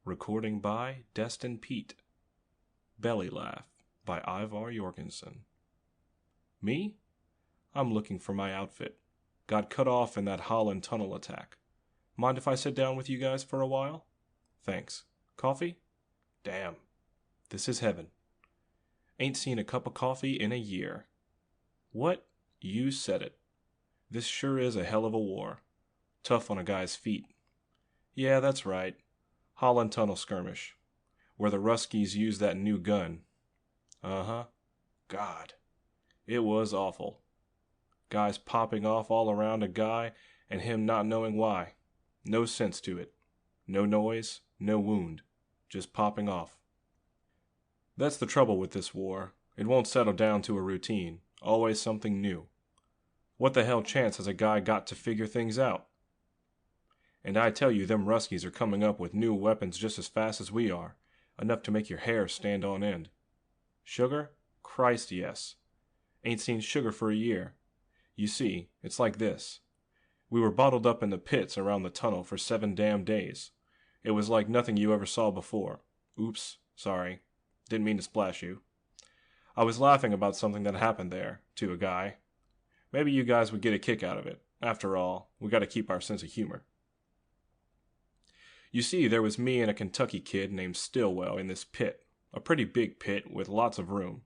Recording by Destin Pete. Belly Laugh by Ivar Jorgensen. Me? I'm looking for my outfit. Got cut off in that Holland tunnel attack. Mind if I sit down with you guys for a while? Thanks. Coffee? Damn. This is heaven. Ain't seen a cup of coffee in a year. What? You said it. This sure is a hell of a war. Tough on a guy's feet. Yeah, that's right. Holland Tunnel skirmish, where the Ruskies used that new gun. Uh-huh. God. It was awful. Guys popping off all around a guy and him not knowing why. No sense to it. No noise, no wound. Just popping off. That's the trouble with this war. It won't settle down to a routine. Always something new. What the hell chance has a guy got to figure things out? And I tell you, them Ruskies are coming up with new weapons just as fast as we are. Enough to make your hair stand on end. Sugar? Christ, yes. Ain't seen sugar for a year. You see, it's like this. We were bottled up in the pits around the tunnel for 7 damn days. It was like nothing you ever saw before. Oops, sorry. Didn't mean to splash you. I was laughing about something that happened there, to a guy. Maybe you guys would get a kick out of it. After all, we gotta keep our sense of humor. You see, there was me and a Kentucky kid named Stillwell in this pit, a pretty big pit with lots of room,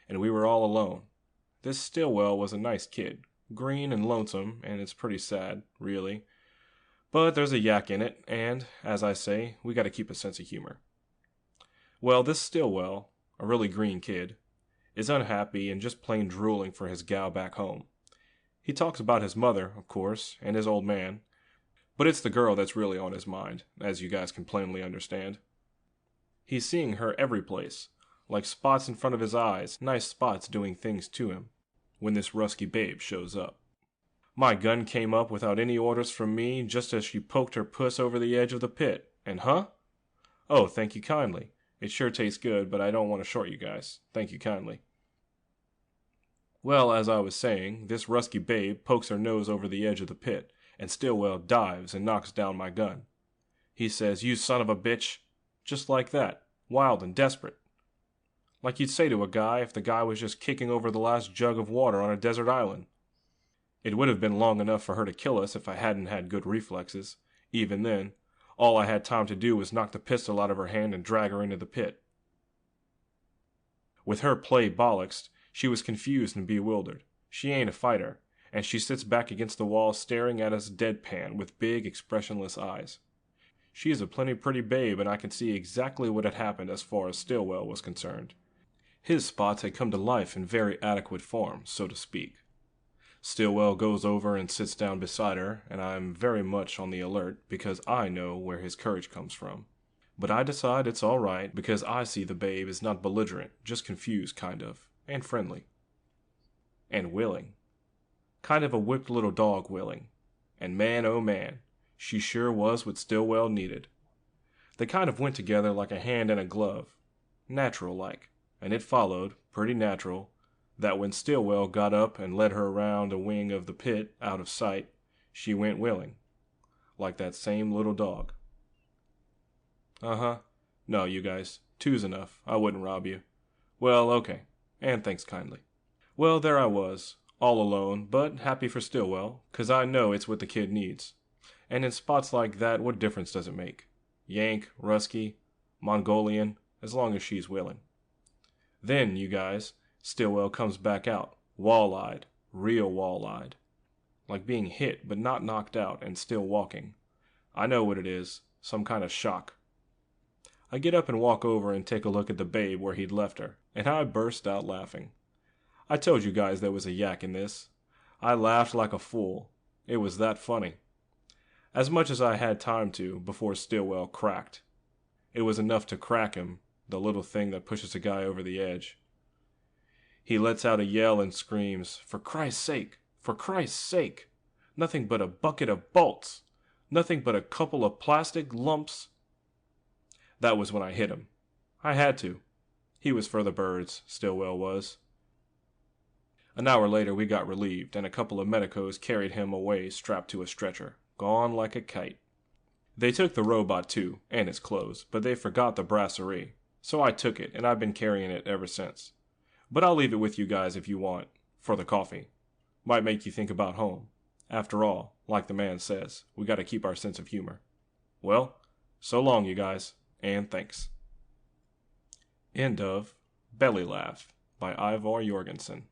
and we were all alone. This Stillwell was a nice kid, green and lonesome, and it's pretty sad, really. But there's a yak in it, and, as I say, we gotta keep a sense of humor. Well, this Stillwell, a really green kid, is unhappy and just plain drooling for his gal back home. He talks about his mother, of course, and his old man, but it's the girl that's really on his mind, as you guys can plainly understand. He's seeing her every place, like spots in front of his eyes, nice spots doing things to him, when this rusky babe shows up. My gun came up without any orders from me just as she poked her puss over the edge of the pit, and huh? Oh, thank you kindly. It sure tastes good, but I don't want to short you guys. Thank you kindly. Well, as I was saying, this rusky babe pokes her nose over the edge of the pit, and Stillwell dives and knocks down my gun. He says, "You son of a bitch," just like that, wild and desperate. Like you'd say to a guy if the guy was just kicking over the last jug of water on a desert island. It would have been long enough for her to kill us if I hadn't had good reflexes. Even then, all I had time to do was knock the pistol out of her hand and drag her into the pit. With her play bollocksed, she was confused and bewildered. She ain't a fighter, and she sits back against the wall staring at us deadpan with big, expressionless eyes. She is a plenty pretty babe, and I can see exactly what had happened as far as Stillwell was concerned. His spots had come to life in very adequate form, so to speak. Stillwell goes over and sits down beside her, and I'm very much on the alert because I know where his courage comes from. But I decide it's all right because I see the babe is not belligerent, just confused kind of, and friendly. And willing. Kind of a whipped little dog willing. And man, oh man, she sure was what Stillwell needed. They kind of went together like a hand and a glove. Natural-like. And it followed, pretty natural, that when Stillwell got up and led her around a wing of the pit, out of sight, she went willing. Like that same little dog. Uh-huh. No, you guys. 2's enough. I wouldn't rob you. Well, okay. And thanks kindly. Well, there I was. All alone, but happy for Stillwell, 'cause I know it's what the kid needs. And in spots like that, what difference does it make? Yank, Rusky, Mongolian, as long as she's willing. Then, you guys, Stillwell comes back out, wall-eyed, real wall-eyed. Like being hit, but not knocked out, and still walking. I know what it is, some kind of shock. I get up and walk over and take a look at the babe where he'd left her, and I burst out laughing. I told you guys there was a yak in this. I laughed like a fool. It was that funny. As much as I had time to before Stillwell cracked. It was enough to crack him, the little thing that pushes a guy over the edge. He lets out a yell and screams, "For Christ's sake! For Christ's sake! Nothing but a bucket of bolts! Nothing but a couple of plastic lumps!" That was when I hit him. I had to. He was for the birds, Stillwell was. An hour later we got relieved, and a couple of medicos carried him away strapped to a stretcher, gone like a kite. They took the robot too, and its clothes, but they forgot the brasserie. So I took it, and I've been carrying it ever since. But I'll leave it with you guys if you want, for the coffee. Might make you think about home. After all, like the man says, we gotta keep our sense of humor. Well, so long, you guys, and thanks. End of Belly Laugh by Ivor Jorgensen.